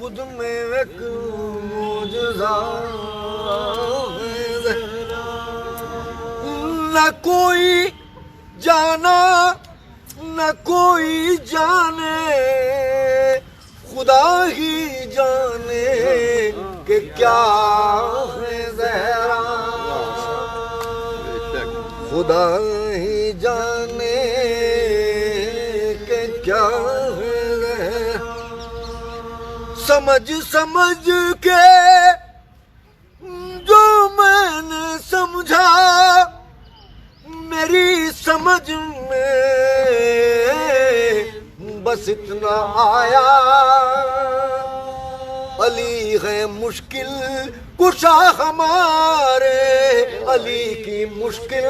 خود میں ایک معجزہ ہے، نہ کوئی جانا نہ کوئی جانے، خدا ہی جانے کہ کیا ہے زہرا، خدا ہی جانے کہ کیا ہے زہرا۔ سمجھ سمجھ کے جو میں نے سمجھا، میری سمجھ میں بس اتنا آیا، علی ہے مشکل کشا ہمارے، علی کی مشکل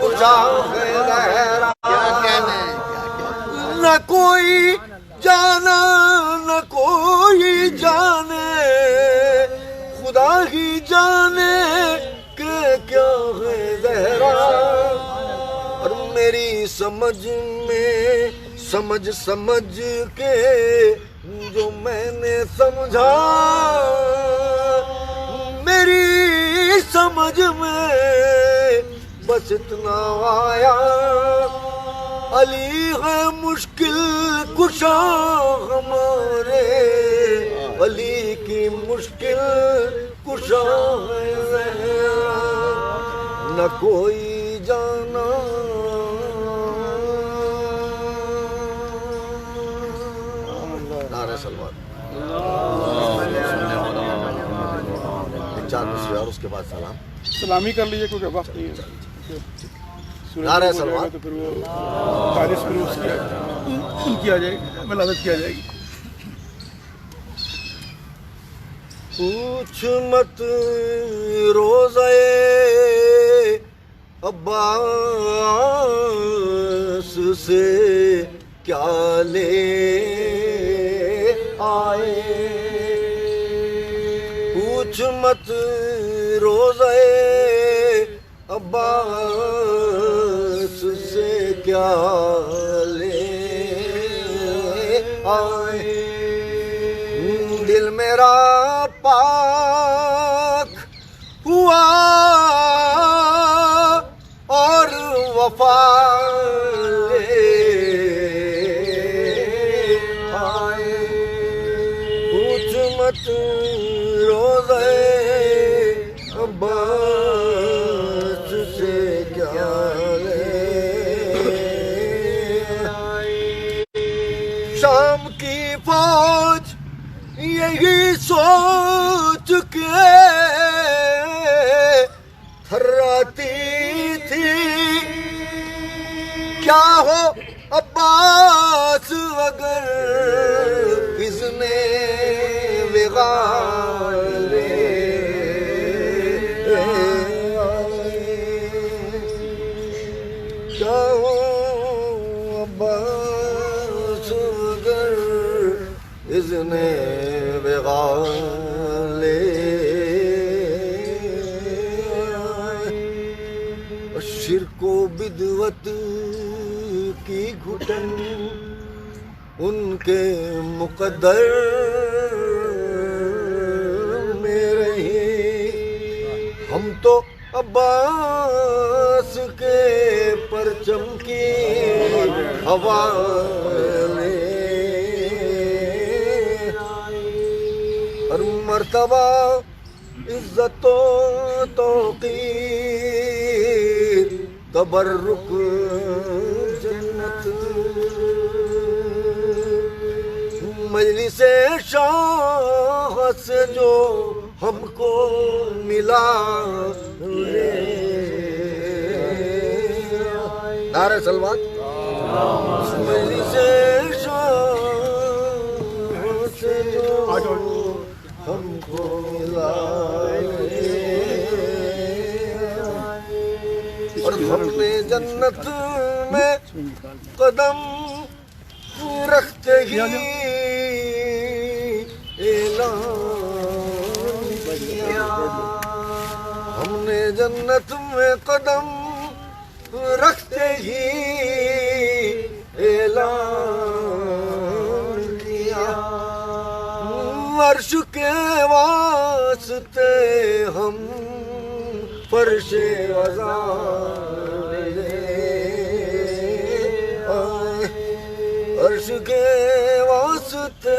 کشا ہے زہرا۔ نہ کوئی جانا نہ کوئی جانے، خدا ہی جانے کہ کیا ہے زہرا۔ اور میری سمجھ میں سمجھ سمجھ کے جو میں نے سمجھا، میری سمجھ میں بس اتنا آیا، علی ہے مشکل کشا ہمارے، علی کی مشکل کشا ہے زہرا۔ نہ کوئی جانا نعرہ سلوات، چار مصرے اور اس کے بعد سلام سلامی کر لیجیے کیونکہ وقت نہیں ہے۔ نعرہ سلوات تو پھر وہ تاریخ پھر اس کی آ جائے گی، ملازمت کی آ جائے گی۔ پوچھ مت روزے عباس سے کیا لے آئے، پوچھ مت روزے عباس سے کیا لے آئے، دل میرا پاک ہوا اور وفا لے آئے، پوچھ مت روزے عباس سے کیا لے آئے، شام کی فوج یہی سوچ کے تھراتی تھی، کیا ہو عباس اگر اذن وغا لے آئے، کیا ہو عباس اگر اذن وغا لے آئے، شرک و بدعت کی گھٹن ان کے مقدر میں رہی، ہم تو عباس کے پرچم کی ہوا لے، ہر مرتبہ عزت و توقیر تبرک جنت، مجلس شاہ سے جو ہم کو ملا لے آئے، نعرہ سلوات، مجلس شاہ سے جو ہم کو ملا لے آئے، اور ہم نے جنت میں قدم رکھتے ہی اعلان کیا، ہم نے جنت میں قدم رکھتے ہی اعلان کیا، عرش کے واسطے ہم فرش وضع عرش کے واسطے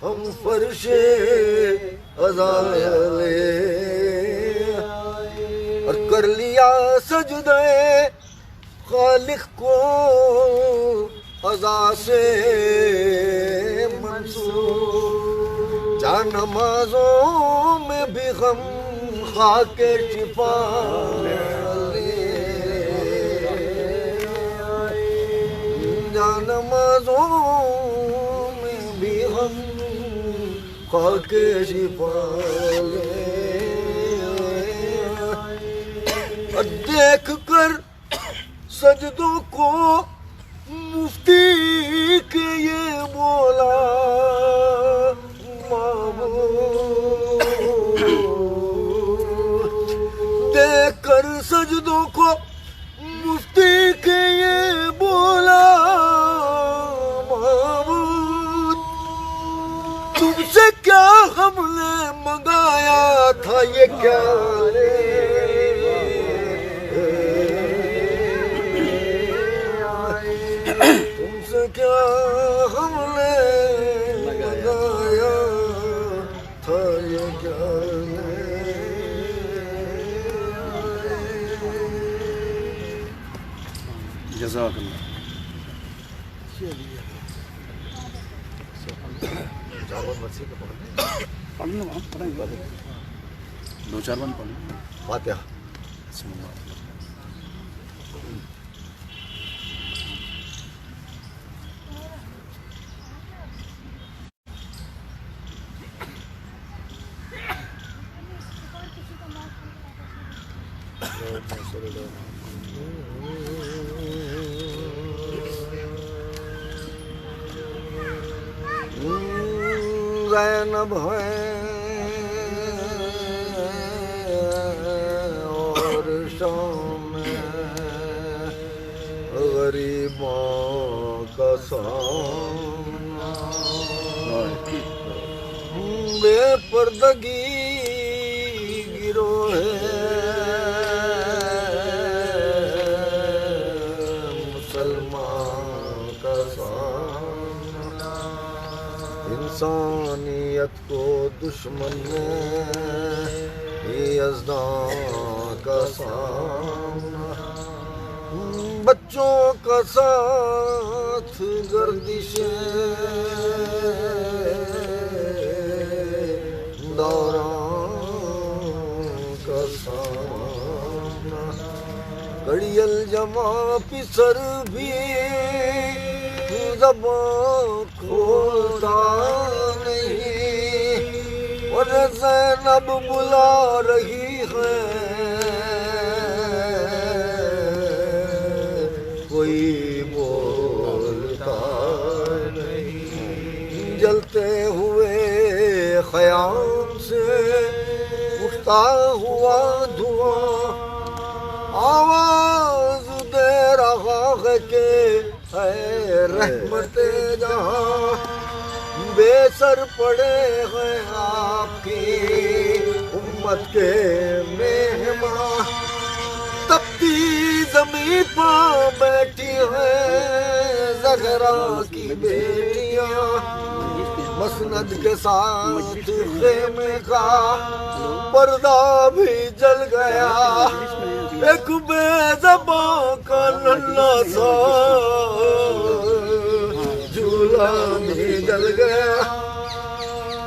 ہم فرش وضع لے اور کر لیا سجدہ خالق کو عزا سے منصور جا نمازوں میں بھی غم خاک شفا لے جا نمازوں میں بھی غم خاک شفا لے اور دیکھ کر سجدوں کو مفتی کے یہ مولا معبود دیکھ کر سجدوں کو مفتی کے یہ مولا معبود تم سے کیا ہم نے منگایا تھا یہ کیا لے تم سے کیا ہم نے منگایا تھا یہ کیا جزاک اللہ پڑھنا پڑھیں گے دو چار بند پڑھیں فاتحہ بسم اللہ زینب ہے اور شام غریبوں کا سامنا بے پردگی گروہ مسلمان کا سامنا انسانیت کو دشمن یزدان کا سامنا بچوں کا ساتھ گردش دوران کا سامنا کڑی الجمع پسر بھی زبان کھولتا نہیں اور زینب بلا رہی ہے کوئی بولتا نہیں جلتے ہوئے خیام سے اٹھتا ہوا دھواں آواز دے رہا ہے کہ اے رحمت جہاں بے سر پڑے ہیں آپ کی امت کے مہمان تپتی زمین پر بیٹھی ہیں زہرا کی بیٹیاں مسند کے ساتھ خیمے کا پردہ بھی جل گیا ایک بے زباں کا ننھا سا جھولا بھی جل گیا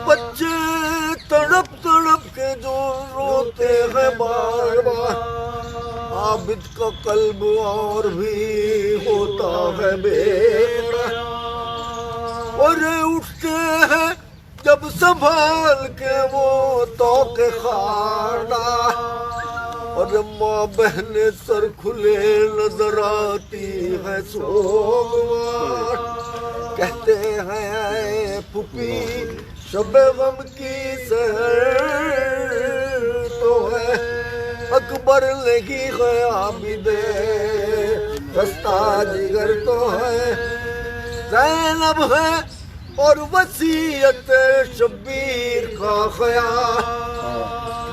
بچے تڑپ تڑپ کے جو روتے ہیں بار بار عابد کا قلب اور بھی ہوتا ہے بیقرار اور اٹھتے ہیں جب سنبھال کے وہ توق خاردہ اور ماں بہن سر کھلے نظر آتی ہے سوگوار کہتے ہیں اے پھپھی شب غم کی سحر تو ہے اکبر لگی ہے عابد خستہ جگر تو ہے زینب ہے اور وصیت شبیر کا خیال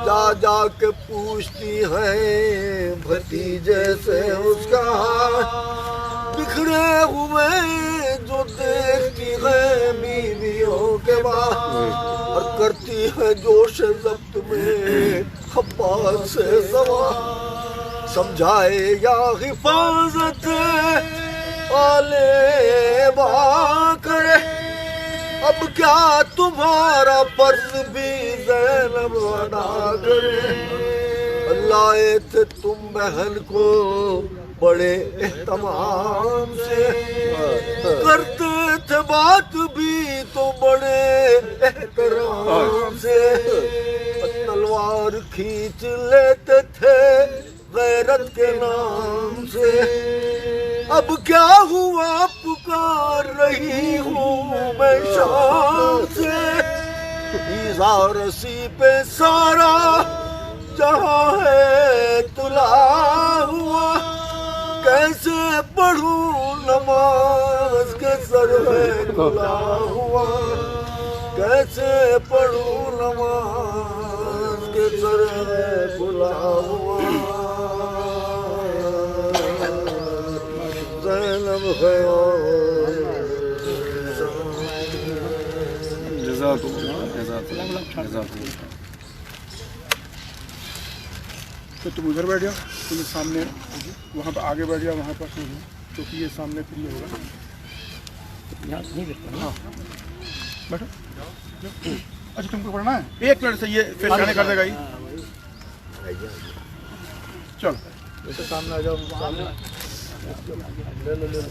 جا جا کے پوچھتی ہے بھتیجے سے اس کا بکھرے ہوئے جو دیکھتی ہے بیویوں کے بعد اور کرتی ہے جوش ضبط میں عباس سے سوال سمجھائے یا حفاظت آلے با کرے اب کیا تمہارا فرض بھی زینب ادا کرے لائے تھے تم بہن کو بڑے اہتمام سے کرتے تھے بات بھی تو بڑے احترام سے تلوار کھینچ لیتے تھے غیرت کے نام سے اب کیا ہوا پکار رہی ہوں میں شام سے ایزا رسی پہ سارا جہاں ہے تلا ہوا کیسے پڑھوں نماز کے سر ہے کھلا ہوا کیسے پڑھوں نماز کے سر ہے کھلا ہوا زینب جزاک اللہ تو تم ادھر بیٹھ جاؤ تم سامنے وہاں پہ آگے بیٹھ جاؤ وہاں پر کیونکہ یہ سامنے پھر یہ ہوگا ہاں بیٹھو اچھا تم کو پڑھنا ہے ایک منٹ سے یہ پھر کھانے کر دے گا یہ چلو سامنے آ جاؤ سامنے لے لو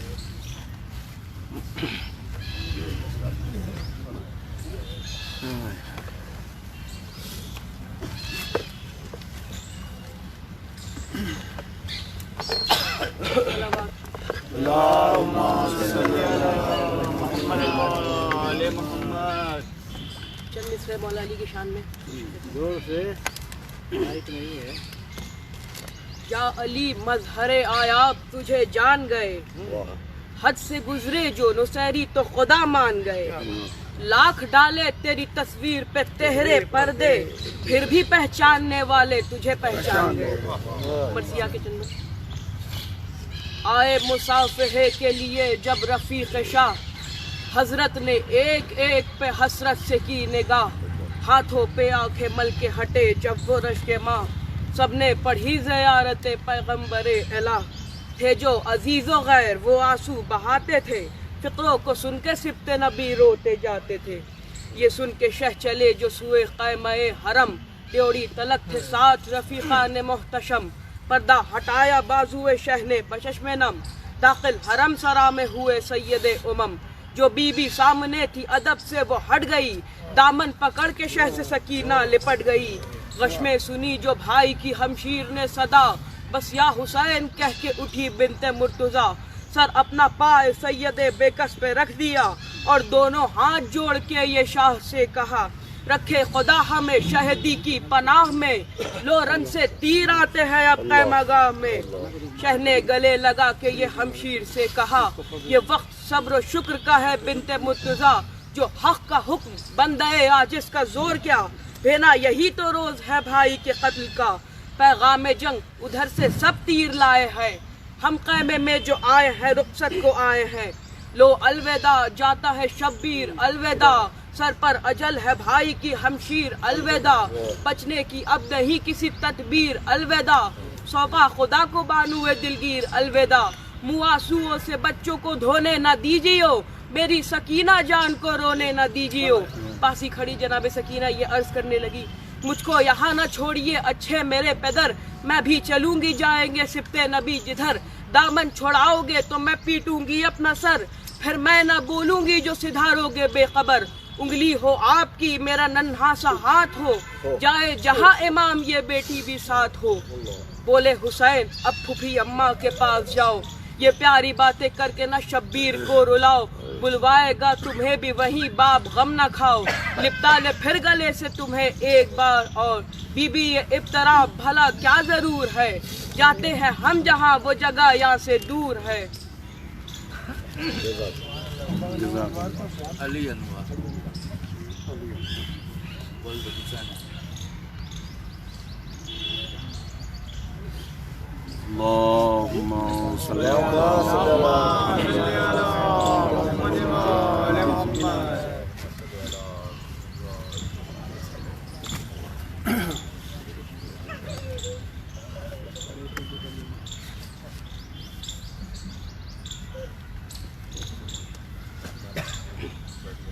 چند مصرے مولا علی کی شان میں زور سے یا علی مظہر آیاب تجھے جان گئے حد سے گزرے جو نصیری تو خدا مان گئے لاکھ ڈالے تیری تصویر پہ تہرے پردے پھر بھی پہچاننے والے تجھے پہچان گئے مرثیہ کے چند آئے مصافحے کے لیے جب رفیق شاہ حضرت نے ایک ایک پہ حسرت سے کی نگاہ ہاتھوں پہ آنکھیں مل کے ہٹے جب وہ رشک ماں سب نے پڑھی زیارت پیغمبر الہ تھے جو عزیز و غیر وہ آنسو بہاتے تھے فقروں کو سن کے سبت نبی روتے جاتے تھے یہ سن کے شہ چلے جو سوئے قائمہ حرم ڈیوڑی تلک تھے ساتھ رفیقان محتشم پردہ ہٹایا بازوئے شہ نے بچشم نم داخل حرم سرا میں ہوئے سید امم جو بی بی سامنے تھی ادب سے وہ ہٹ گئی دامن پکڑ کے شہ سے سکینہ لپٹ گئی غش میں سنی جو بھائی کی ہمشیر نے صدا بس یا حسین کہہ کے اٹھی بنت مرتضیٰ سر اپنا پائے سید بیکس پہ رکھ دیا اور دونوں ہاتھ جوڑ کے یہ شاہ سے کہا رکھے خدا ہمیں شہدی کی پناہ میں لو رن سے تیر آتے ہیں اب قیمہ گاہ میں شہ نے گلے لگا کے یہ ہمشیر سے کہا یہ وقت صبر و شکر کا ہے بنت مرتضیٰ جو حق کا حکم بندے عاجز کا زور کیا بھینا یہی تو روز ہے بھائی کے قتل کا پیغام جنگ ادھر سے سب تیر لائے ہیں ہم خیمے میں جو آئے ہیں رخصت کو آئے ہیں لو الوداع جاتا ہے شبیر الوداع سر پر اجل ہے بھائی کی ہمشیر الوداع بچنے کی اب نہیں کسی تدبیر الوداع سوگا خدا کو بانوئے دلگیر الوداع منہ آنسوؤں سے بچوں کو دھونے نہ دیجیو میری سکینہ جان کو رونے نہ دیجیو پاسی کھڑی جناب سکینہ یہ عرض کرنے لگی مجھ کو یہاں نہ چھوڑیے اچھے میرے پیدر میں بھی چلوں گی جائیں گے سبت نبی جدھر دامن چھوڑاؤ گے تو میں پیٹوں گی اپنا سر پھر میں نہ بولوں گی جو سدھارو گے بے خبر انگلی ہو آپ کی میرا ننھا سا ہاتھ ہو جائے جہاں امام یہ بیٹی بھی ساتھ ہو بولے حسین اب پھوپھی اماں کے پاس جاؤ یہ پیاری باتیں کر کے نہ شبیر کو رلاؤ بلوائے گا تمہیں بھی وہیں باپ غم نہ کھاؤ لپٹا لے پھر گلے سے تمہیں ایک بار اور بی بی یہ ابترا بھلا کیا ضرور ہے جاتے ہیں ہم جہاں وہ جگہ یہاں سے دور ہے علی انوار ولد حسین اللهم صل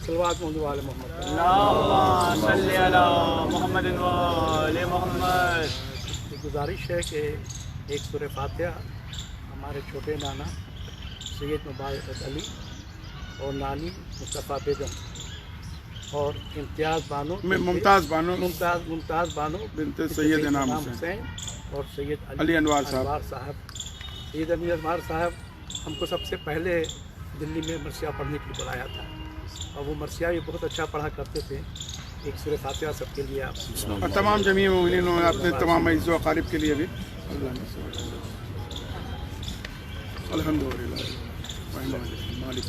صلوات والے محمد اللہم صلی علی محمد وآل محمد. ایک گزارش ہے کہ ایک سورہ فاتحہ ہمارے چھوٹے نانا سید مبارک علی اور نانی مصطفیٰ بیگم اور ممتاز بانو بنت سید انعام حسین اور سید علی انوار صاحب. سید علی انوار صاحب ہم کو سب سے پہلے دلی میں مرثیہ پڑھنے کے لیے بلایا تھا اور وہ مرثیہ بھی بہت اچھا پڑھا کرتے تھے. ایک سورہ فاتحہ سب کے لیے آپ اور تمام جمیع مومنین اور اپنے تمام عزیز و اقارب کے لیے بھی الحمدللہ مالک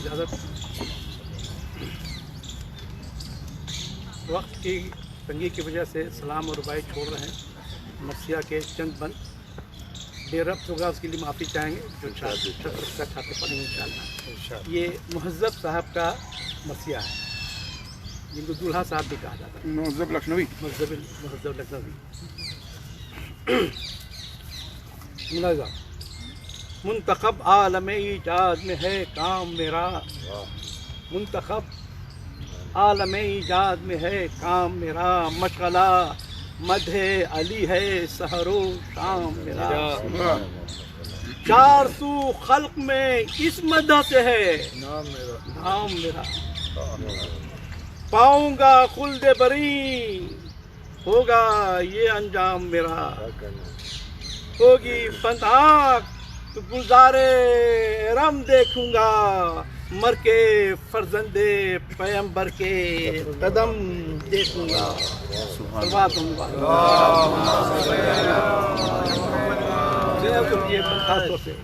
اجازت. وقت کی تنگی کی وجہ سے سلام اور ربائی چھوڑ رہے ہیں. مرثیہ کے چند بند بے ربط ہوگا اس کے لیے معافی چاہیں گے جو چھتر کھاتے پڑھیں گے انشاءاللہ. یہ مہذب صاحب کا مرثیہ ہے جن کو دولہا صاحب بھی کہا جاتا ہے. مہذب لکھنوی مہذب لکھنوی. منظم منتخب عالم ایجاد میں ہے کام میرا. منتخب عالم ایجاد میں ہے کام میرا. مشغلہ مدح علی ہے سحر و شام میرا. چار سو خلق میں اس مدح سے ہے نام میرا. پاؤں گا خلد بری ہوگا یہ انجام میرا. ہوگی بند آنکھ تو گلزارے رم دیکھوں گا. مر کے فرزند پیمبر کے قدم دیکھوں گا. خاص طور سے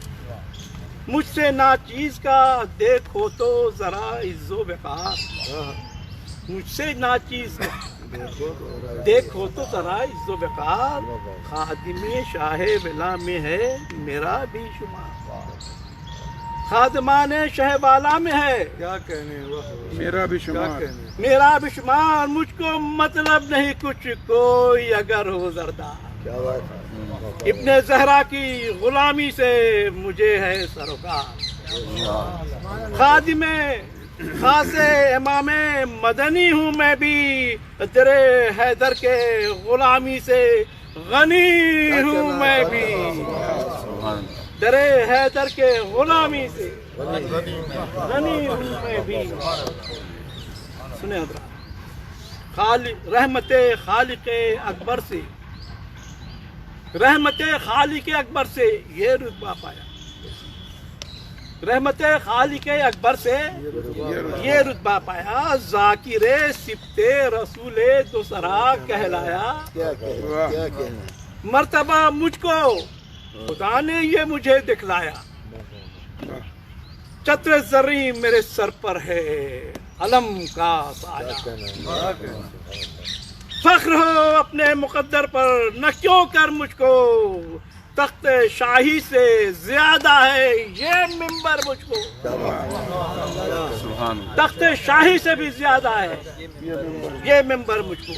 مجھ سے ناچیز کا دیکھو تو ذرا عز و وقار. مجھ سے ناچیز کا دیکھو تو ذرا عز و وقار. خادم شاہ ولا میں ہے میرا بھی شمار. خادمان شہ والا میں ہے کیا کہنے میرا بھی شمار. میرا بھی شمار. مجھ کو مطلب نہیں کچھ کوئی اگر ہو زردار. کیا بات ہے. ابن زہرا کی غلامی سے مجھے ہے سروکار. خادم خاص امام مدنی ہوں میں بھی. در حیدر کے غلامی سے غنی ہوں میں بھی. در حیدر کے غلامی سے غنی ہوں میں بھی. سنیں حضرات. رحمت خالق اکبر سے رحمت خالق اکبر سے یہ رتبہ پایا. رحمت خالق اکبر سے یہ رتبہ پایا. ذاکر صفت رسول دوسرا کہلایا. مرتبہ مجھ کو خدا نے یہ مجھے دکھلایا. چتر زریں میرے سر پر ہے علم کا سایہ. فخر ہو اپنے مقدر پر نہ کیوں کر مجھ کو. تخت شاہی سے زیادہ ہے یہ منبر مجھ کو. تخت شاہی سے بھی زیادہ ہے یہ منبر مجھ کو.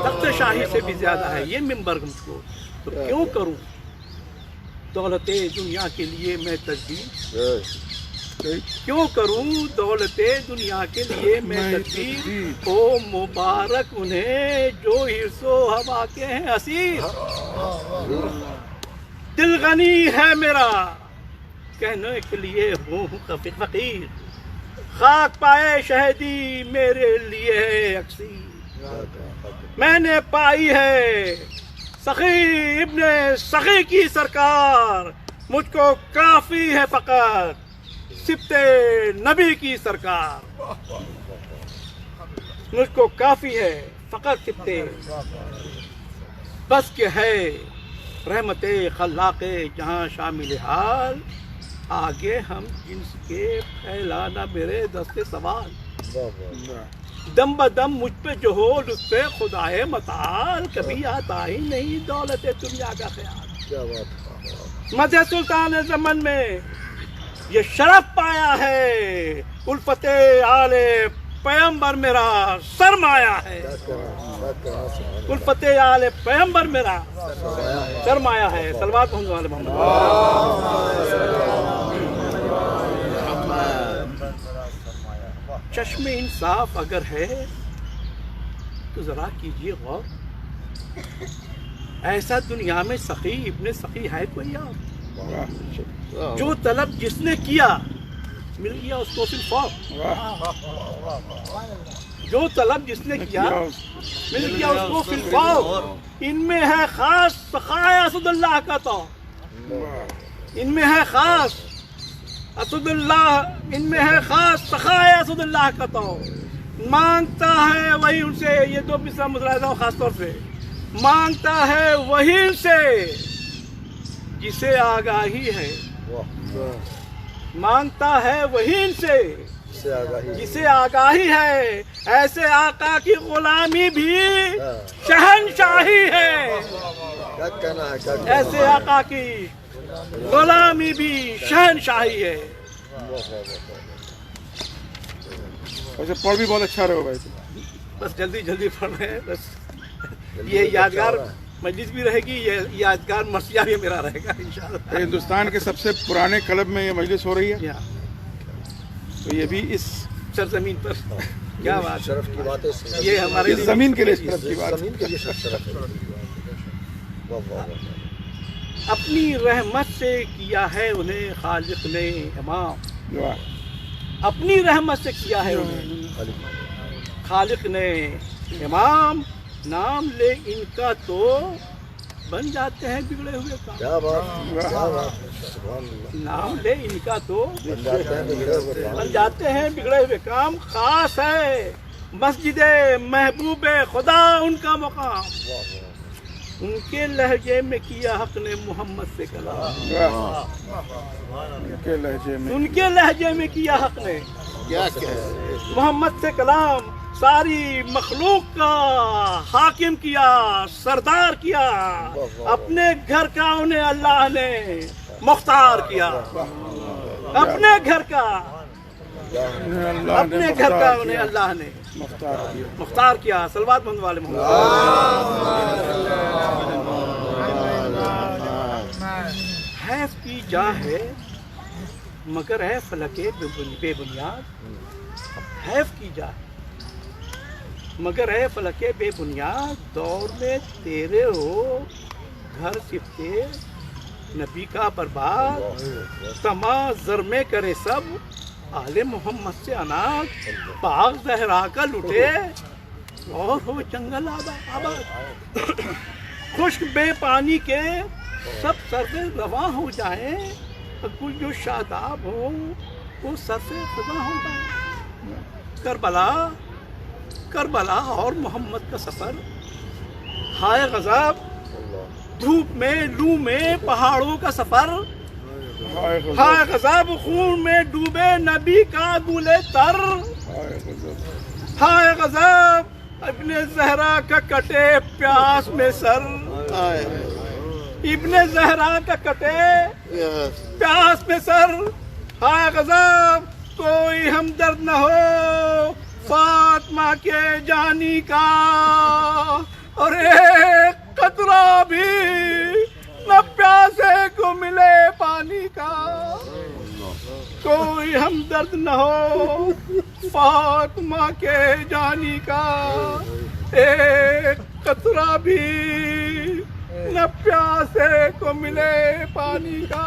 تخت شاہی سے بھی زیادہ ہے یہ منبر مجھ کو. تو کیوں کروں دولت دنیا کے لیے میں تجدید. کیوں کروں دولت دنیا کے لیے میں تجدید. او مبارک انہیں جو حرص و ہوا کے ہیں اسیر. دل غنی ہے میرا کہنے کے لیے ہوں فقیر. خاک پائے شہیدی میرے لیے ہے یکسی، میں نے پائی ہے سخی ابن سخی کی سرکار، مجھ کو کافی ہے فقط سبت نبی کی سرکار، مجھ کو کافی ہے فقط سبت بس کہ ہے رحمت خلاق جہاں شامل حال، آگے ہم جنس کے پھیلانا میرے دست سوال، دم بدم مجھ پہ جو ہو لطف خدائے متعال، کبھی آتا ہی نہیں دولت دنیا کا خیال، مدح سلطان زمن میں یہ شرف پایا ہے، الفت آل پیغمبر میرا سرمایہ ہے، الفت آل پیغمبر میرا سرمایہ ہے، صلوات محمد چشم انصاف اگر ہے تو ذرا کیجئے غور، ایسا دنیا میں سخی ابن سخی ہے کوئی اور؟ جو طلب جس نے کیا مل گیا اس کو صرف جو طلب جس نے کیا مل گیا اس کو صرف ان میں ہے خاص سخائے اسد اللہ کا، تو ان میں ہے خاص اسد اللہ، ان میں ہے خاص سخائے اسد اللہ کا، تو مانگتا ہے وہی ان سے، یہ دو مصرع متلاحظہ ہوں خاص طور سے، مانگتا ہے وہی ان سے جسے آگاہی ہے، مانگتا ہے وہی ان سے جسے آگاہی ہے، ایسے آقا کی غلامی بھی شہنشاہی ہے، ایسے آقا کی غلامی بھی شہنشاہی ہے۔ ویسے پڑھ بھی بہت اچھا رہے ہو بھائی، بس جلدی جلدی پڑھ رہے ہیں، بس یہ یادگار مجلس بھی رہے گی، یہ یادگار مرثیہ بھی میرا رہے گا انشاءاللہ۔ ہندوستان کے سب سے پرانے کلب میں یہ مجلس ہو رہی ہے، تو یہ بھی اس سرزمین پر کیا بات، شرف کی بات ہے، یہ ہمارے اس زمین کے لیے شرف کی بات ہے۔ زمین کے لیے شرف ہے۔ واہ واہ واہ۔ اپنی رحمت سے کیا ہے انہیں خالق نے امام، اپنی رحمت سے کیا ہے انہیں خالق نے امام، نام لے ان کا تو بن جاتے ہیں بگڑے ہوئے کام، کیا بات، کیا بات، سبحان اللہ۔ نام لے ان کا تو بن جاتے ہیں بگڑے ہوئے کام۔ بن جاتے ہیں بگڑے ہوئے کام، خاص ہے مسجد محبوب خدا ان کا مقام، ان کے لہجے میں کیا حق نے محمد سے کلام، ان کے لہجے میں کیا حق نے محمد سے کلام، ساری مخلوق کا حاکم کیا، سردار کیا، اپنے گھر کا انہیں اللہ نے مختار کیا، اپنے گھر کا انہیں اللہ نے مختار کیا، صلوات محمد والے محمد۔ حیف کی جا ہے مگر ہے فلک بے بنیاد، حیف کی جا ہے مگر ہے فلک بے بنیاد، دور میں تیرے ہو گھر سفتے نبی کا برباد، تمام زر میں کرے سب آل محمد سے اناج، باغ زہرا کا لٹے اور ہو جنگل آباد، خشک بے پانی کے سب سر سے رواں ہو جائیں، گل جو شاداب ہو وہ سر سے خزاں ہو جائیں، کربلا اور محمد کا سفر، ہائے غضب دھوپ میں لو میں پہاڑوں کا سفر، ہائے غضب خون میں ڈوبے نبی کا گلے تر، ہائے غضب ابن زہرا کا کٹے پیاس میں سر، ابن زہرا کا کٹے پیاس میں سر، ہائے غضب کوئی ہمدرد نہ ہو فاطمہ کے جانی کا، اور ایک قطرہ بھی نہ پیاسے کو ملے پانی کا، کوئی ہمدرد نہ ہو فاطمہ کے جانی کا، ایک قطرہ بھی نہ پیاسے کو ملے پانی کا۔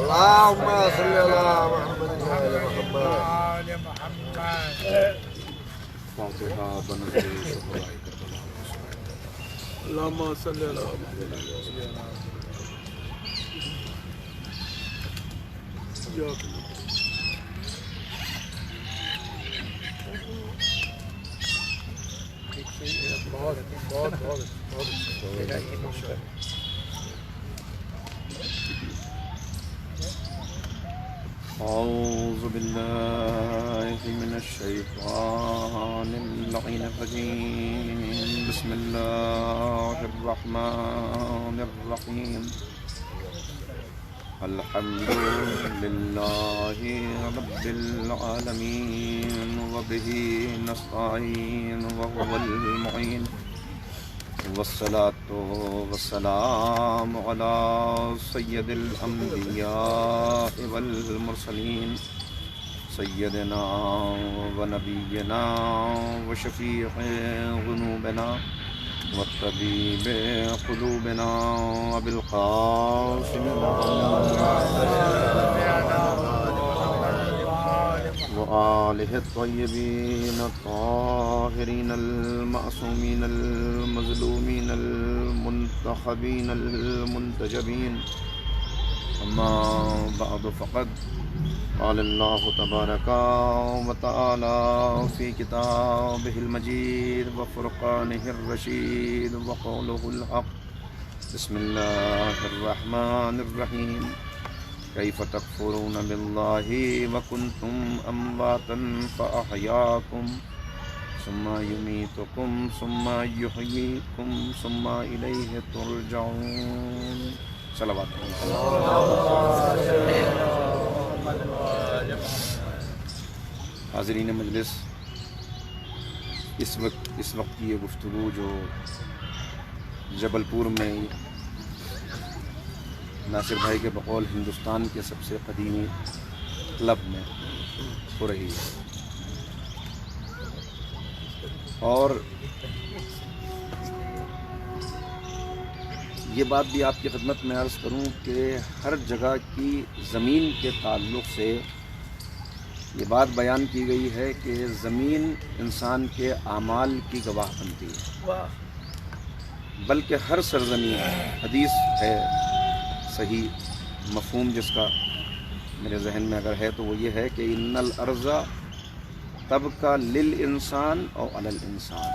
اللهم صل على محمد وعلى محمد. اللهم صل على أعوذ بالله من الشيطان اللعين الرجيم. بسم الله الرحمن الرحيم. الحمد لله رب العالمين وبه نستعين وهو المعين والصلاة والسلام على سيد الأنبياء والمرسلين سيدنا ونبينا وشفيع ذنوبنا وطبيب قلوبنا أبي القاسم وآله الطيبين الطاهرين المعصومين المظلومين المنتخبين المنتجبين. أما بعد فقد قال الله تبارك وتعالى في كتابه المجيد وفرقانه الرشيد وقوله الحق. بسم الله الرحمن الرحيم. كيف تكفرون بالله وكنتم أمواتا فأحياكم ثم يميتكم ثم يحييكم ثم إليه ترجعون. صلوات حاضرین مجلس، اس وقت کی یہ گفتگو جو جبل پور میں ناصر بھائی کے بقول ہندوستان کے سب سے قدیمی کلب میں ہو رہی ہے، اور یہ بات بھی آپ کی خدمت میں عرض کروں کہ ہر جگہ کی زمین کے تعلق سے یہ بات بیان کی گئی ہے کہ زمین انسان کے اعمال کی گواہ بنتی ہے، بلکہ ہر سرزمین، حدیث ہے صحیح مفہوم جس کا میرے ذہن میں اگر ہے تو وہ یہ ہے کہ ان الارض تبقى للانسان او علی الانسان،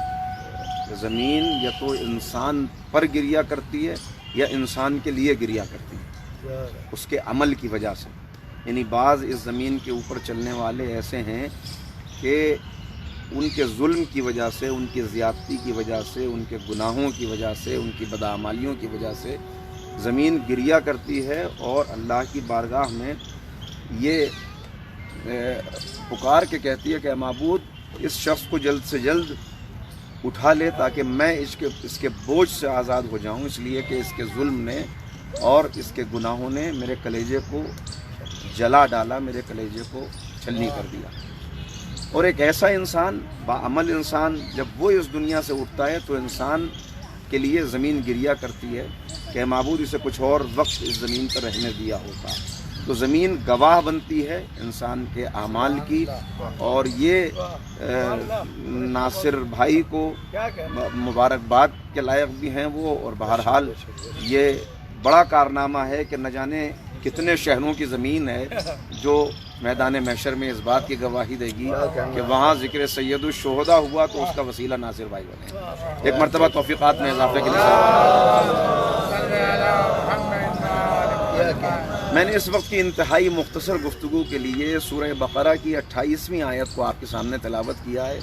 زمین یا تو انسان پر گریا کرتی ہے یا انسان کے لیے گریا کرتی ہے اس کے عمل کی وجہ سے. یعنی بعض اس زمین کے اوپر چلنے والے ایسے ہیں کہ ان کے ظلم کی وجہ سے، ان کی زیادتی کی وجہ سے، ان کے گناہوں کی وجہ سے، ان کی بدعمالیوں کی وجہ سے زمین گریا کرتی ہے، اور اللہ کی بارگاہ میں یہ پکار کے کہتی ہے کہ اے معبود اس شخص کو جلد سے جلد اٹھا لے تاکہ میں اس کے بوجھ سے آزاد ہو جاؤں، اس لیے کہ اس کے ظلم نے اور اس کے گناہوں نے میرے کلیجے کو جلا ڈالا، میرے کلیجے کو چھلنی کر دیا. اور ایک ایسا انسان، باعمل انسان، جب وہ اس دنیا سے اٹھتا ہے تو انسان کے لیے زمین گریا کرتی ہے کہ معبود اسے کچھ اور وقت اس زمین پر رہنے دیا ہوتا. تو زمین گواہ بنتی ہے انسان کے اعمال کی، اور یہ ناصر بھائی کو مبارکباد کے لائق بھی ہیں وہ، اور بہرحال یہ بڑا کارنامہ ہے کہ نہ جانے کتنے شہروں کی زمین ہے جو میدان محشر میں اس بات کی گواہی دے گی کہ وہاں ذکر سید الشہداء ہوا تو اس کا وسیلہ ناصر بھائی بنے. ایک مرتبہ توفیقات میں اضافے کے لیے میں نے اس وقت کی انتہائی مختصر گفتگو کے لیے سورہ بقرہ کی 28ویں آیت کو آپ کے سامنے تلاوت کیا ہے.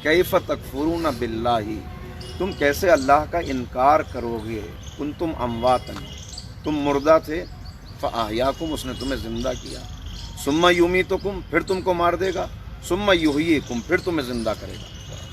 کیف تکفرون باللہ، تم کیسے اللہ کا انکار کرو گے. کنتم امواتا، تم مردہ تھے، فاحیاکم، اس نے تمہیں زندہ کیا. ثم یمیتکم، پھر تم کو مار دے گا. ثم یحییکم، پھر تمہیں زندہ کرے گا.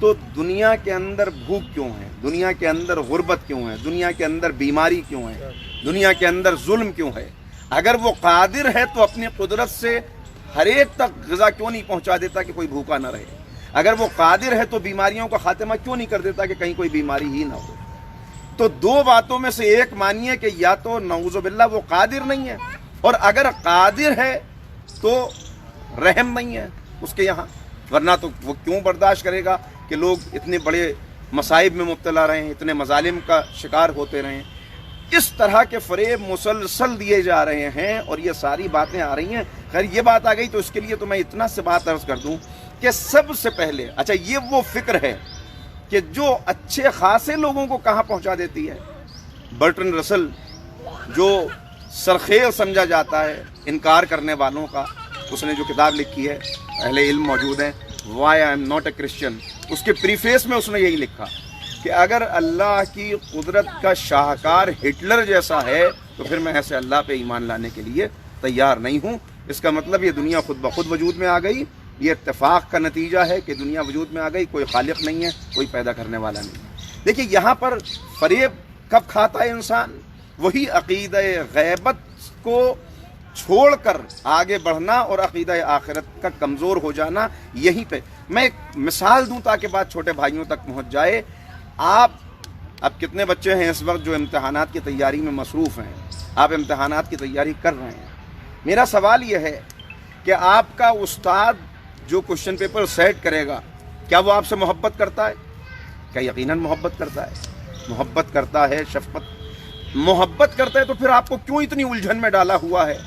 تو دنیا کے اندر بھوک کیوں ہے, دنیا کے اندر غربت کیوں ہے, دنیا کے اندر بیماری کیوں ہے, دنیا کے اندر ظلم کیوں ہے؟ اگر وہ قادر ہے تو اپنی قدرت سے ہر ایک تک غذا کیوں نہیں پہنچا دیتا کہ کوئی بھوکا نہ رہے؟ اگر وہ قادر ہے تو بیماریوں کا خاتمہ کیوں نہیں کر دیتا کہ کہیں کوئی بیماری ہی نہ ہو؟ تو دو باتوں میں سے ایک مانیے کہ یا تو نعوذ باللہ وہ قادر نہیں ہے, اور اگر قادر ہے تو رحم نہیں ہے اس کے یہاں, ورنہ تو وہ کیوں برداشت کرے گا کہ لوگ اتنے بڑے مصائب میں مبتلا رہے ہیں, اتنے مظالم کا شکار ہوتے رہے ہیں. اس طرح کے فریب مسلسل دیے جا رہے ہیں اور یہ ساری باتیں آ رہی ہیں. خیر یہ بات آ گئی تو اس کے لیے تو میں اتنا سے بات عرض کر دوں کہ سب سے پہلے اچھا یہ وہ فکر ہے کہ جو اچھے خاصے لوگوں کو کہاں پہنچا دیتی ہے. برٹن رسل جو سرخیل سمجھا جاتا ہے انکار کرنے والوں کا, اس نے جو کتاب لکھی ہے, اہل علم موجود ہیں, why I am not a Christian, اس کے پریفیس میں اس نے یہی لکھا کہ اگر اللہ کی قدرت کا شاہکار ہٹلر جیسا ہے تو پھر میں ایسے اللہ پہ ایمان لانے کے لیے تیار نہیں ہوں. اس کا مطلب یہ دنیا خود بخود وجود میں آ گئی, یہ اتفاق کا نتیجہ ہے کہ دنیا وجود میں آ گئی, کوئی خالق نہیں ہے, کوئی پیدا کرنے والا نہیں ہے. دیکھیے یہاں پر فریب کب کھاتا ہے انسان؟ وہی عقیدہ غیبت کو چھوڑ کر آگے بڑھنا اور عقیدہ آخرت کا کمزور ہو جانا. یہیں پہ میں ایک مثال دوں تاکہ بات چھوٹے بھائیوں تک پہنچ جائے. آپ اب کتنے بچے ہیں اس وقت جو امتحانات کی تیاری میں مصروف ہیں, آپ امتحانات کی تیاری کر رہے ہیں. میرا سوال یہ ہے کہ آپ کا استاد جو کوشچن پیپر سیٹ کرے گا کیا وہ آپ سے محبت کرتا ہے؟ کیا یقیناً محبت کرتا ہے؟ محبت کرتا ہے, شفقت محبت کرتا ہے. تو پھر آپ کو کیوں اتنی الجھن میں ڈالا ہوا ہے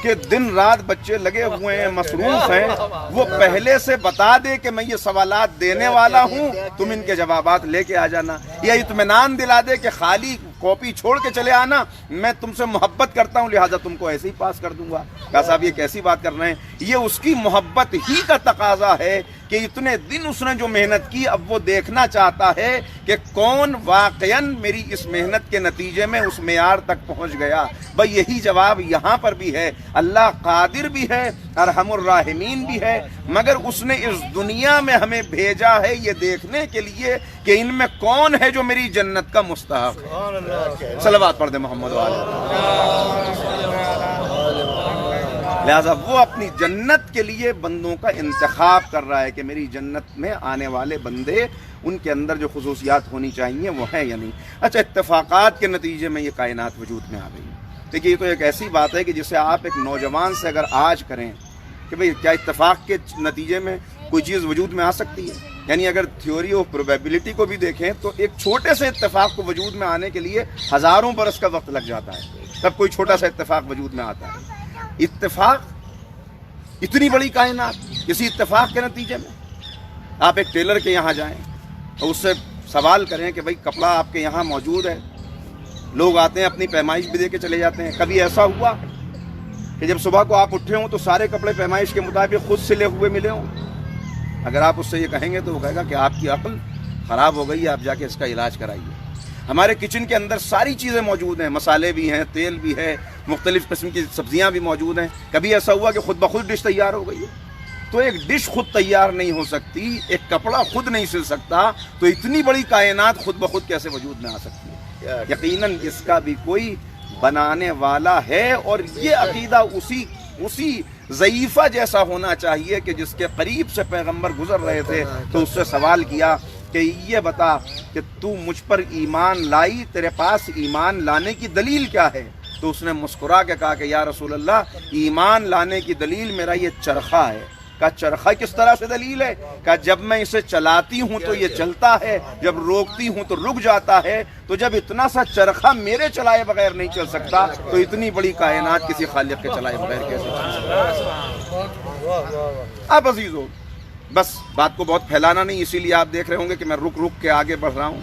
کہ دن رات بچے لگے ہوئے ہیں, مصروف ہیں, وہ پہلے سے بتا دے کہ میں یہ سوالات دینے والا ہوں, تم ان کے جوابات لے کے آ جانا, یا اطمینان دلا دے کہ خالی کاپی چھوڑ کے چلے آنا, میں تم سے محبت کرتا ہوں لہٰذا تم کو ایسے ہی پاس کر دوں گا. کیا صاحب یہ کیسی بات کر رہے ہیں؟ یہ اس کی محبت ہی کا تقاضا ہے کہ اتنے دن اس نے جو محنت کی اب وہ دیکھنا چاہتا ہے کہ کون واقعاً میری اس محنت کے نتیجے میں اس معیار تک پہنچ گیا. بھائی یہی جواب یہاں پر بھی ہے. اللہ قادر بھی ہے, ارحم الراحمین بھی ہے, مگر اس نے اس دنیا میں ہمیں بھیجا ہے یہ دیکھنے کے لیے کہ ان میں کون ہے جو میری جنت کا مستحق ہے. صلوات پڑھ دے محمد لہذا وہ اپنی جنت کے لیے بندوں کا انتخاب کر رہا ہے کہ میری جنت میں آنے والے بندے ان کے اندر جو خصوصیات ہونی چاہیے وہ ہیں یا نہیں. اچھا اتفاقات کے نتیجے میں یہ کائنات وجود میں آ گئی. دیکھیے یہ تو ایک ایسی بات ہے کہ جسے آپ ایک نوجوان سے اگر آج کریں کہ بھئی کیا اتفاق کے نتیجے میں کوئی چیز وجود میں آ سکتی ہے, یعنی اگر تھیوری آف پروبیبلٹی کو بھی دیکھیں تو ایک چھوٹے سے اتفاق کو وجود میں آنے کے لیے ہزاروں برس کا وقت لگ جاتا ہے, تب کوئی چھوٹا سا اتفاق وجود میں آتا ہے. اتفاق اتنی بڑی کائنات کسی اتفاق کے نتیجے میں. آپ ایک ٹیلر کے یہاں جائیں اور اس سے سوال کریں کہ بھئی کپڑا آپ کے یہاں موجود ہے, لوگ آتے ہیں اپنی پیمائش بھی دے کے چلے جاتے ہیں. کبھی ایسا ہوا کہ جب صبح کو آپ اٹھے ہوں تو سارے کپڑے پیمائش کے مطابق خود سلے ہوئے ملے ہوں؟ اگر آپ اس سے یہ کہیں گے تو وہ کہے گا کہ آپ کی عقل خراب ہو گئی ہے, آپ جا کے اس کا علاج کرائیے. ہمارے کچن کے اندر ساری چیزیں موجود ہیں, مسالے بھی ہیں, تیل بھی ہے, مختلف قسم کی سبزیاں بھی موجود ہیں. کبھی ایسا ہوا کہ خود بخود ڈش تیار ہو گئی ہے؟ تو ایک ڈش خود تیار نہیں ہو سکتی, ایک کپڑا خود نہیں سل سکتا, تو اتنی بڑی کائنات خود بخود کیسے وجود میں آ سکتی ہے؟ یقیناً اس کا بھی کوئی بنانے والا ہے. اور یہ عقیدہ اسی ضعیفہ جیسا ہونا چاہیے کہ جس کے قریب سے پیغمبر گزر رہے تھے تو اس سے سوال کیا کہ یہ بتا کہ تو مجھ پر ایمان لائی, تیرے پاس ایمان لانے کی دلیل کیا ہے؟ تو اس نے مسکرا کے کہا کہ یا رسول اللہ ایمان لانے کی دلیل میرا یہ چرخہ ہے. کہا چرخہ کس طرح سے دلیل ہے؟ کہا جب میں اسے چلاتی ہوں تو یہ چلتا ہے, جب روکتی ہوں تو رک جاتا ہے. تو جب اتنا سا چرخہ میرے چلائے بغیر نہیں چل سکتا تو اتنی بڑی کائنات کسی خالق کے چلائے بغیر کیسے چل سکتی؟ آپ عزیزو بس بات کو بہت پھیلانا نہیں, اسی لیے آپ دیکھ رہے ہوں گے کہ میں رک رک کے آگے بڑھ رہا ہوں.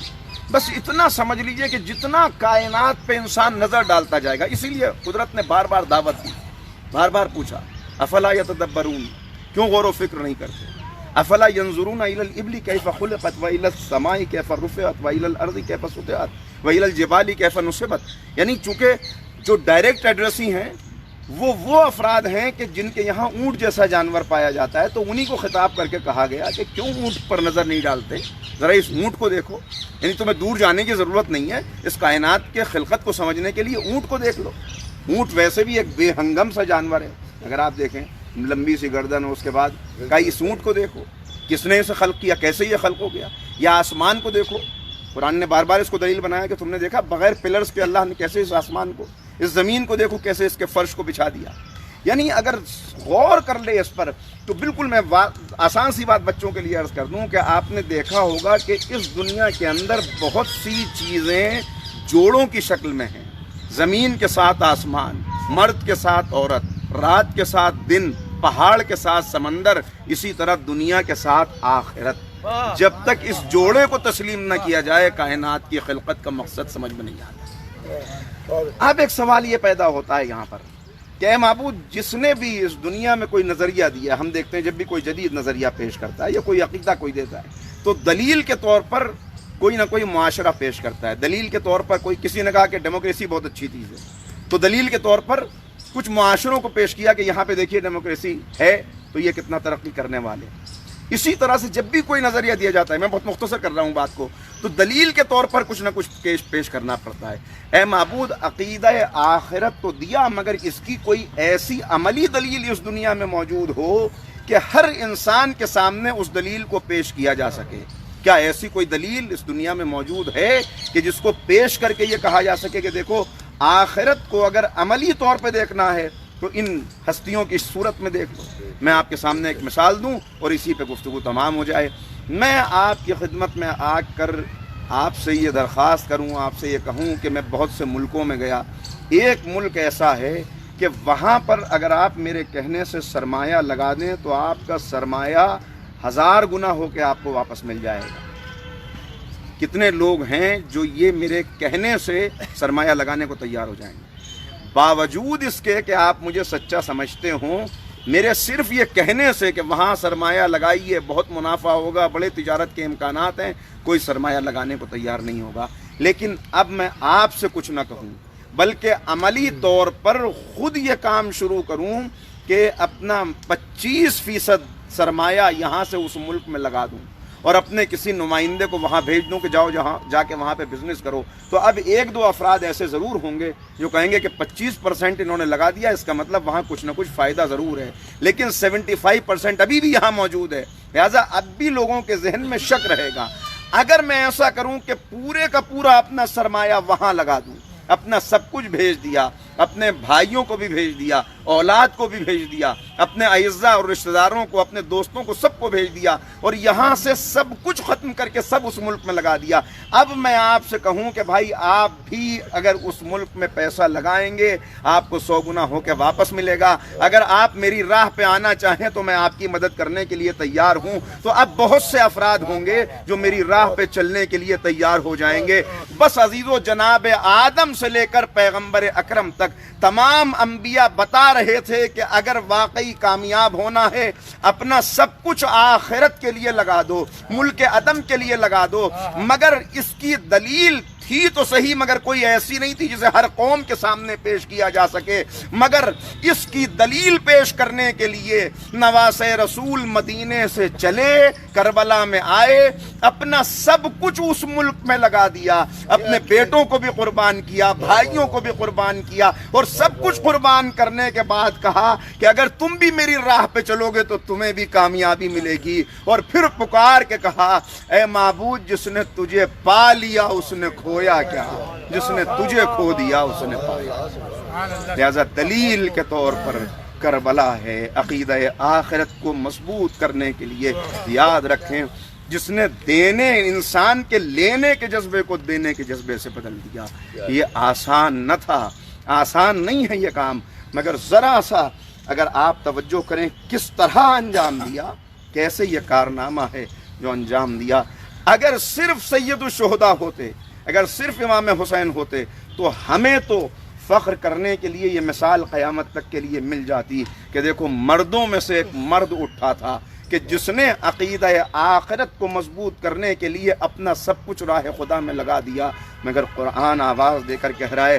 بس اتنا سمجھ لیجئے کہ جتنا کائنات پہ انسان نظر ڈالتا جائے گا, اسی لیے قدرت نے بار بار دعوت دی, بار بار پوچھا افلا یتدبرون, کیوں غور و فکر نہیں کرتے؟ افلا ينظرون الى الابل كيف خلقت والى السماء كيف رفعت والى الارض كيف سطحت والى الجبال كيف نصبت. یعنی چونکہ جو ڈائریکٹ ایڈریسی ہیں وہ افراد ہیں کہ جن کے یہاں اونٹ جیسا جانور پایا جاتا ہے، تو انہی کو خطاب کر کے کہا گیا کہ کیوں اونٹ پر نظر نہیں ڈالتے، ذرا اس اونٹ کو دیکھو. یعنی تمہیں دور جانے کی ضرورت نہیں ہے، اس کائنات کے خلقت کو سمجھنے کے لیے اونٹ کو دیکھ لو. اونٹ ویسے بھی ایک بے ہنگم سا جانور ہے، اگر آپ دیکھیں لمبی سی گردن، اس کے بعد کئی اس اونٹ کو دیکھو کس نے اسے خلق کیا، کیسے یہ خلق ہو گیا. یا آسمان کو دیکھو، قرآن نے بار بار اس کو دلیل بنایا کہ تم نے دیکھا بغیر پلرز کے اللہ نے کیسے اس آسمان کو، اس زمین کو دیکھو کیسے اس کے فرش کو بچھا دیا. یعنی اگر غور کر لے اس پر تو بالکل میں آسان سی بات بچوں کے لیے عرض کر دوں کہ آپ نے دیکھا ہوگا کہ اس دنیا کے اندر بہت سی چیزیں جوڑوں کی شکل میں ہیں. زمین کے ساتھ آسمان، مرد کے ساتھ عورت، رات کے ساتھ دن، پہاڑ کے ساتھ سمندر، اسی طرح دنیا کے ساتھ آخرت. جب تک اس جوڑے کو تسلیم نہ کیا جائے کائنات کی خلقت کا مقصد سمجھ میں نہیں آتا. اب ایک سوال یہ پیدا ہوتا ہے یہاں پر کہ اے معبود، جس نے بھی اس دنیا میں کوئی نظریہ دیا، ہم دیکھتے ہیں جب بھی کوئی جدید نظریہ پیش کرتا ہے یا کوئی عقیدہ کوئی دیتا ہے تو دلیل کے طور پر کوئی نہ کوئی معاشرہ پیش کرتا ہے. دلیل کے طور پر کسی نے کہا کہ ڈیموکریسی بہت اچھی چیز ہے، تو دلیل کے طور پر کچھ معاشروں کو پیش کیا کہ یہاں پہ دیکھیے ڈیموکریسی ہے تو یہ کتنا ترقی کرنے والے. اسی طرح سے جب بھی کوئی نظریہ دیا جاتا ہے، میں بہت مختصر کر رہا ہوں بات کو، تو دلیل کے طور پر کچھ نہ کچھ پیش کرنا پڑتا ہے. اے معبود، عقیدہ آخرت تو دیا، مگر اس کی کوئی ایسی عملی دلیل اس دنیا میں موجود ہو کہ ہر انسان کے سامنے اس دلیل کو پیش کیا جا سکے. کیا ایسی کوئی دلیل اس دنیا میں موجود ہے کہ جس کو پیش کر کے یہ کہا جا سکے کہ دیکھو آخرت کو اگر عملی طور پہ دیکھنا ہے تو ان ہستیوں کی صورت میں دیکھ لو؟ میں آپ کے سامنے ایک مثال دوں اور اسی پہ گفتگو تمام ہو جائے. میں آپ کی خدمت میں آ کر آپ سے یہ درخواست کروں، آپ سے یہ کہوں کہ میں بہت سے ملکوں میں گیا. ایک ملک ایسا ہے کہ وہاں پر اگر آپ میرے کہنے سے سرمایہ لگا دیں تو آپ کا سرمایہ 1000 گنا ہو کے آپ کو واپس مل جائے گا. کتنے لوگ ہیں جو یہ میرے کہنے سے سرمایہ لگانے کو تیار ہو جائیں گے؟ باوجود اس کے کہ آپ مجھے سچا سمجھتے ہوں، میرے صرف یہ کہنے سے کہ وہاں سرمایہ لگائیے، بہت منافع ہوگا، بڑے تجارت کے امکانات ہیں، کوئی سرمایہ لگانے کو تیار نہیں ہوگا. لیکن اب میں آپ سے کچھ نہ کہوں بلکہ عملی طور پر خود یہ کام شروع کروں کہ اپنا 25% سرمایہ یہاں سے اس ملک میں لگا دوں اور اپنے کسی نمائندے کو وہاں بھیج دوں کہ جا کے وہاں پہ بزنس کرو. تو اب 1-2 افراد ایسے ضرور ہوں گے جو کہیں گے کہ 25% انہوں نے لگا دیا، اس کا مطلب وہاں کچھ نہ کچھ فائدہ ضرور ہے. لیکن 75% ابھی بھی یہاں موجود ہے، لہٰذا اب بھی لوگوں کے ذہن میں شک رہے گا. اگر میں ایسا کروں کہ پورے کا پورا اپنا سرمایہ وہاں لگا دوں، اپنا سب کچھ بھیج دیا، اپنے بھائیوں کو بھی بھیج دیا، اولاد کو بھی بھیج دیا، اپنے اعزاء اور رشتہ داروں کو، اپنے دوستوں کو، سب کو بھیج دیا اور یہاں سے سب کچھ ختم کر کے سب اس ملک میں لگا دیا. اب میں آپ سے کہوں کہ بھائی آپ بھی اگر اس ملک میں پیسہ لگائیں گے آپ کو 100 گنا ہو کے واپس ملے گا. اگر آپ میری راہ پہ آنا چاہیں تو میں آپ کی مدد کرنے کے لیے تیار ہوں. تو اب بہت سے افراد ہوں گے جو میری راہ پہ چلنے کے لیے تیار ہو جائیں گے. بس عزیزو، جناب آدم سے لے کر پیغمبر اکرم تک تمام انبیاء بتا رہے تھے کہ اگر واقعی کامیاب ہونا ہے اپنا سب کچھ آخرت کے لیے لگا دو، ملک عدم کے لیے لگا دو. مگر اس کی دلیل تھی تو صحیح، مگر کوئی ایسی نہیں تھی جسے ہر قوم کے سامنے پیش کیا جا سکے. مگر اس کی دلیل پیش کرنے کے لیے نواسے رسول مدینے سے چلے، کربلا میں آئے، اپنا سب کچھ اس ملک میں لگا دیا، اپنے بیٹوں کو بھی قربان کیا، بھائیوں کو بھی قربان کیا اور سب کچھ قربان کرنے کے بعد کہا کہ اگر تم بھی میری راہ پہ چلو گے تو تمہیں بھی کامیابی ملے گی. اور پھر پکار کے کہا، اے معبود، جس نے تجھے پا لیا اس نے کھویا کیا، جس نے تجھے کھو دیا اس نے پایا. لہذا دلیل کے طور پر کربلا ہے. عقیدہ آخرت کو مضبوط کرنے کے لیے یاد رکھیں، جس نے دینے انسان کے لینے کے جذبے کو دینے کے جذبے سے بدل دیا. یہ آسان نہ تھا، آسان نہیں ہے یہ کام، مگر ذرا سا اگر آپ توجہ کریں کس طرح انجام دیا، کیسے یہ کارنامہ ہے جو انجام دیا. اگر صرف سید الشہداء ہوتے، اگر صرف امام حسین ہوتے تو ہمیں تو فخر کرنے کے لیے یہ مثال قیامت تک کے لیے مل جاتی کہ دیکھو مردوں میں سے ایک مرد اٹھا تھا کہ جس نے عقیدہ آخرت کو مضبوط کرنے کے لیے اپنا سب کچھ راہ خدا میں لگا دیا. مگر قرآن آواز دے کر کہہ رہا ہے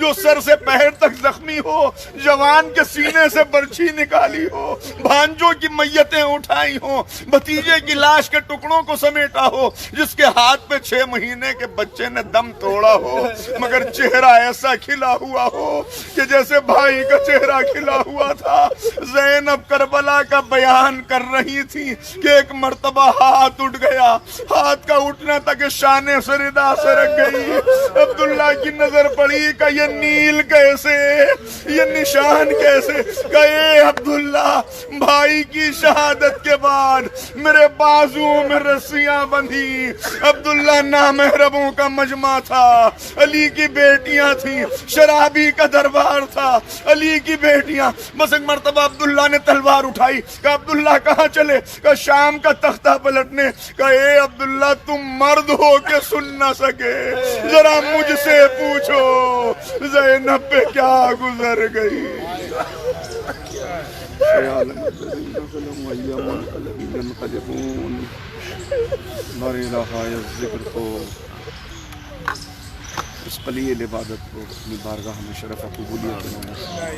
جو سر سے پیر تک زخمی ہو، جوان کے سینے سے برچھی نکالی ہو، بھانجوں کی میتیں اٹھائی ہوں، بھتیجے کی لاش کے ٹکڑوں کو سمیٹا ہو، جس کے ہاتھ پہ 6 مہینے کے بچے نے دم توڑا ہو، مگر چہرہ ایسا کھلا ہوا ہو کہ جیسے بھائی کا چہرہ کھلا ہوا تھا۔ زینب کربلا کا بیان کر رہی تھی کہ ایک مرتبہ ہاتھ اٹھ گیا، ہاتھ کا اٹھنا تک شانے سے ردا سے رکھ گئی۔ عبداللہ کی نظر پڑی کہ یہ نیل کیسے، یہ نشان کیسے، کہ اے عبداللہ، بھائی کی شہادت کے بعد میرے بازوؤں میں رسیاں بندھی۔ عبداللہ نامحرموں کا مجمع تھا، علی کی بیٹیاں تھیں، شرابی کا دربار تھا، علی کی بیٹیاں۔ بس ایک مرتبہ عبداللہ نے تلوار اٹھائی، کہا عبداللہ کہاں چلے؟ کہا شام کا تختہ پلٹنے۔ کہا اے عبداللہ، تم مرد ہو کے سن نہ سکے، ذرا مجھ سے پوچھو زینب پہ کیا گزر گئی۔ ہمارے الہٰ ذکر کو، اس قلیل عبادت کو اپنی بارگاہ میں شرف قبولیت میں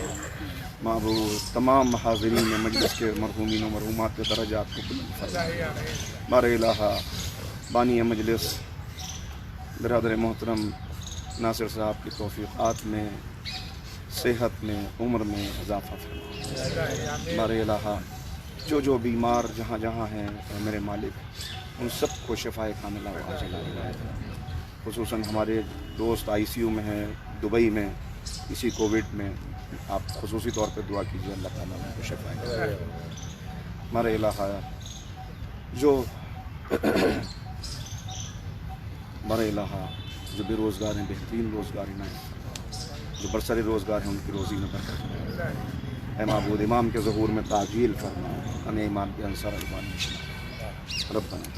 معبود تمام حاضرین مجلس کے مرحومین و مرحومات کے درجات کو بلند فرمائے۔ ہمارے الہٰ بانی مجلس برادر محترم ناصر صاحب کی توفیقات میں، صحت میں، عمر میں اضافہ فرمائے۔ ہمارے الہٰ جو بیمار جہاں جہاں ہیں اے میرے مالک، ان سب کو شفائے کاملہ و عاجلہ عنایت فرما۔ خصوصاً ہمارے دوست ICU میں ہیں دبئی میں، اسی کووڈ میں، آپ خصوصی طور پہ دعا کیجیے اللہ تعالیٰ ان کو شفا دے۔ ہمارے الہٰ جو ہمارے الہٰ جو بے روزگار ہیں، بہترین روزگار عنایت فرما، جو برسر روزگار ہیں ان کی روزی میں برکت فرما۔ اے معبود، امام کے ظہور میں تعجیل فرما، ہمیں امام کے انصار البانی ربنا